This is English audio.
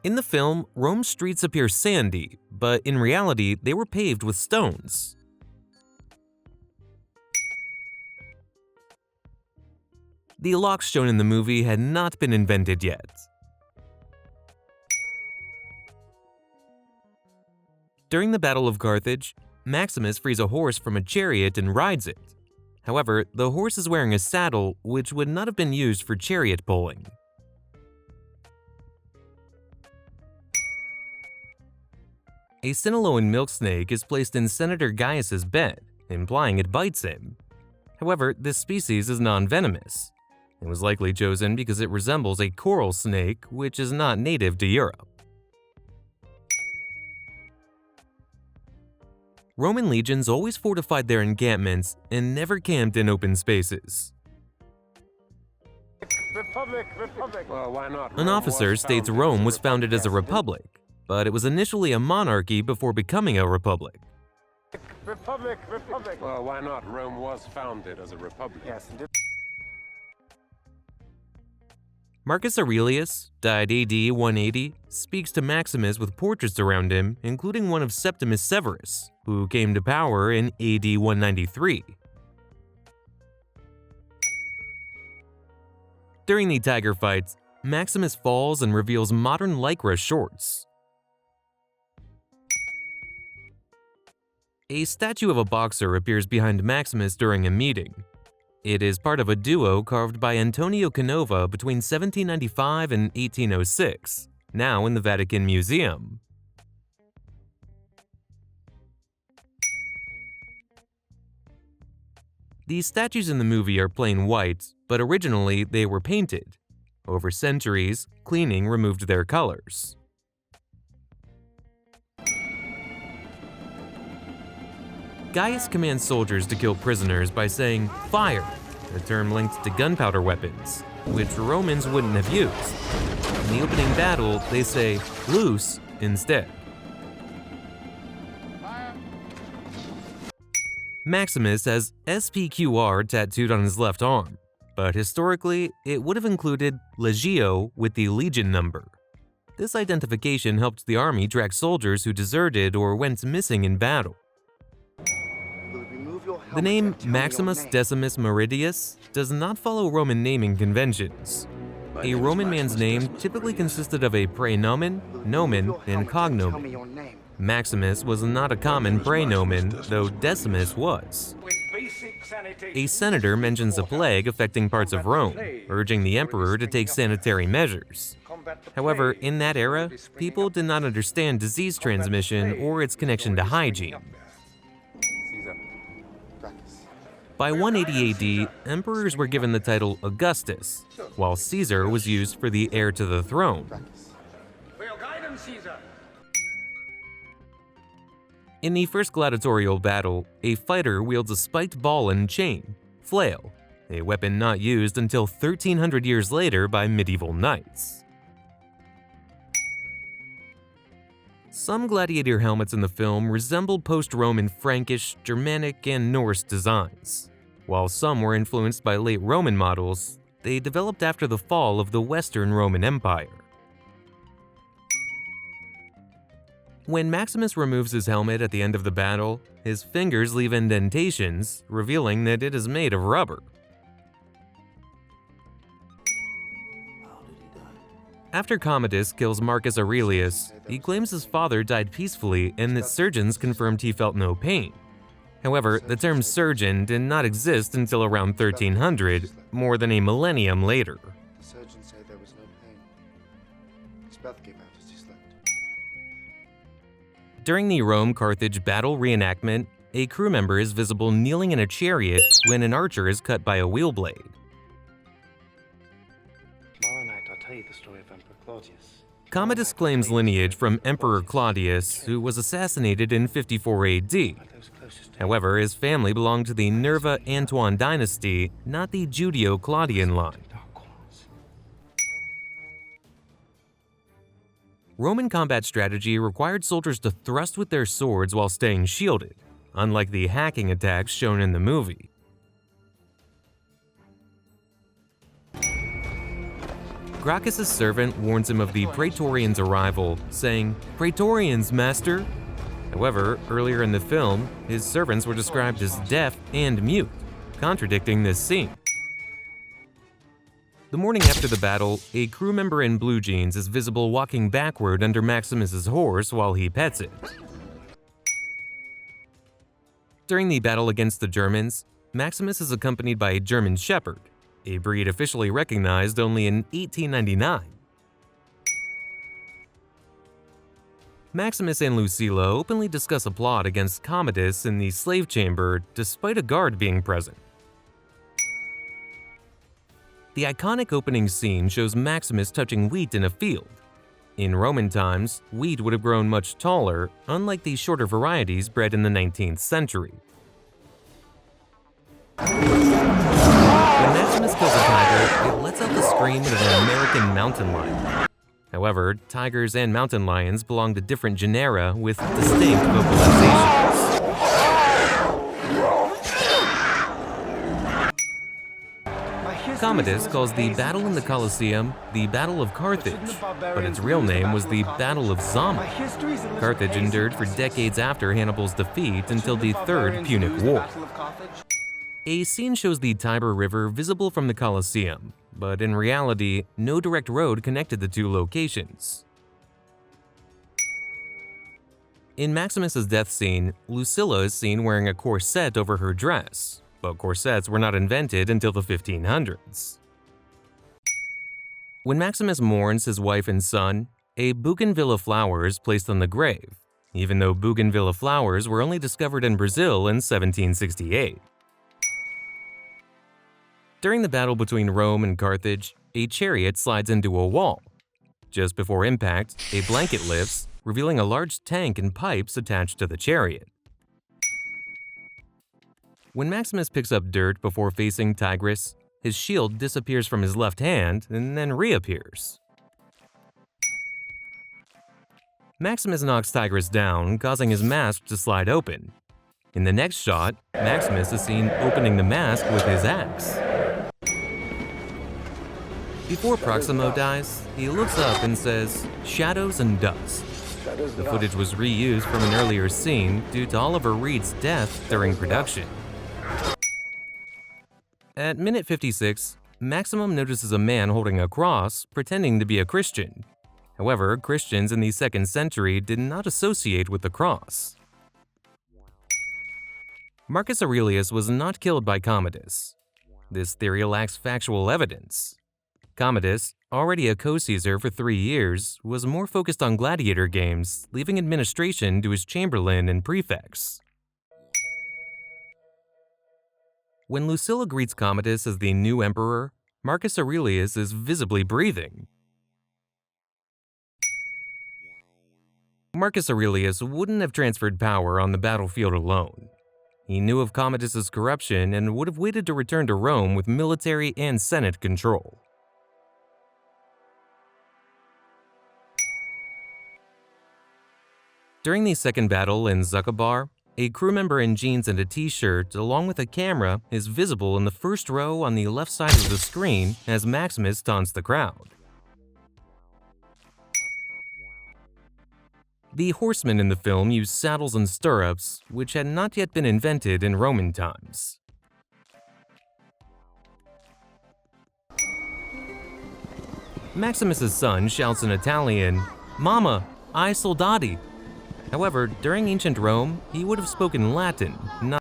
In the film, Rome's streets appear sandy, but in reality, they were paved with stones. The locks shown in the movie had not been invented yet. During the Battle of Carthage, Maximus frees a horse from a chariot and rides it. However, the horse is wearing a saddle, which would not have been used for chariot pulling. A Sinaloan milk snake is placed in Senator Gaius's bed, implying it bites him. However, this species is non-venomous. It was likely chosen because it resembles a coral snake, which is not native to Europe. Roman legions always fortified their encampments and never camped in open spaces. Republic. Well, why not? An officer states Rome was founded as a republic, but it was initially a monarchy before becoming a republic. Republic. Well, why not? Rome was founded as a republic. Yes. Marcus Aurelius, died AD 180, speaks to Maximus with portraits around him, including one of Septimus Severus, who came to power in AD 193. During the tiger fights, Maximus falls and reveals modern Lycra shorts. A statue of a boxer appears behind Maximus during a meeting. It is part of a duo carved by Antonio Canova between 1795 and 1806, now in the Vatican Museum. These statues in the movie are plain white, but originally they were painted. Over centuries, cleaning removed their colors. Gaius commands soldiers to kill prisoners by saying "fire," a term linked to gunpowder weapons, which Romans wouldn't have used. In the opening battle, they say "loose" instead. Maximus has SPQR tattooed on his left arm, but historically, it would have included Legio with the legion number. This identification helped the army track soldiers who deserted or went missing in battle. The name Maximus Decimus Meridius does not follow Roman naming conventions. A Roman man's name typically consisted of a praenomen, nomen, and cognomen. Maximus was not a common praenomen, though Decimus was. A senator mentions a plague affecting parts of Rome, urging the emperor to take sanitary measures. However, in that era, people did not understand disease transmission or its connection to hygiene. By 180 AD, emperors were given the title Augustus, while Caesar was used for the heir to the throne. In the first gladiatorial battle, a fighter wields a spiked ball and chain, flail, a weapon not used until 1300 years later by medieval knights. Some gladiator helmets in the film resembled post-Roman Frankish, Germanic, and Norse designs. While some were influenced by late Roman models, they developed after the fall of the Western Roman Empire. When Maximus removes his helmet at the end of the battle, his fingers leave indentations, revealing that it is made of rubber. After Commodus kills Marcus Aurelius, he claims his father died peacefully and that surgeons confirmed he felt no pain. However, the term surgeon did not exist until around 1300, more than a millennium later. The surgeon said there was no pain. His breath gave out as he slept. During the Rome-Carthage battle reenactment, a crew member is visible kneeling in a chariot when an archer is cut by a wheel blade. Tomorrow night I'll tell you the story of Emperor Claudius. Commodus claims lineage from Emperor Claudius, who was assassinated in 54 AD. However, his family belonged to the Nerva-Antoine dynasty, not the Julio-Claudian line. Roman combat strategy required soldiers to thrust with their swords while staying shielded, unlike the hacking attacks shown in the movie. Gracchus' servant warns him of the Praetorians' arrival, saying, "Praetorians, master!" However, earlier in the film, his servants were described as deaf and mute, contradicting this scene. The morning after the battle, a crew member in blue jeans is visible walking backward under Maximus's horse while he pets it. During the battle against the Germans, Maximus is accompanied by a German Shepherd, a breed officially recognized only in 1899. Maximus and Lucilla openly discuss a plot against Commodus in the slave chamber despite a guard being present. The iconic opening scene shows Maximus touching wheat in a field. In Roman times, wheat would have grown much taller, unlike the shorter varieties bred in the 19th century. When Maximus kills a tiger, it lets out the scream of an American mountain lion. However, tigers and mountain lions belong to different genera with distinct vocalizations. Commodus calls the battle in the Colosseum the Battle of Carthage, but its real name was the Battle of Zama. Carthage endured for decades after Hannibal's defeat until the Third Punic War. A scene shows the Tiber River visible from the Colosseum, but in reality, no direct road connected the two locations. In Maximus's death scene, Lucilla is seen wearing a corset over her dress, but corsets were not invented until the 1500s. When Maximus mourns his wife and son, a bougainvillea flower is placed on the grave, even though bougainvillea flowers were only discovered in Brazil in 1768. During the battle between Rome and Carthage, a chariot slides into a wall. Just before impact, a blanket lifts, revealing a large tank and pipes attached to the chariot. When Maximus picks up dirt before facing Tigris, his shield disappears from his left hand and then reappears. Maximus knocks Tigris down, causing his mask to slide open. In the next shot, Maximus is seen opening the mask with his axe. Before Proximo dies, he looks up and says, "Shadows and dust." The footage was reused from an earlier scene due to Oliver Reed's death during production. At minute 56, Maximum notices a man holding a cross, pretending to be a Christian. However, Christians in the 2nd century did not associate with the cross. Marcus Aurelius was not killed by Commodus. This theory lacks factual evidence. Commodus, already a co-Caesar for 3 years, was more focused on gladiator games, leaving administration to his chamberlain and prefects. When Lucilla greets Commodus as the new emperor, Marcus Aurelius is visibly breathing. Marcus Aurelius wouldn't have transferred power on the battlefield alone. He knew of Commodus's corruption and would have waited to return to Rome with military and senate control. During the second battle in Zuccobar, a crew member in jeans and a t-shirt, along with a camera, is visible in the first row on the left side of the screen as Maximus taunts the crowd. The horsemen in the film use saddles and stirrups, which had not yet been invented in Roman times. Maximus's son shouts in Italian, "Mama, ai soldati." However, during ancient Rome, he would have spoken Latin, not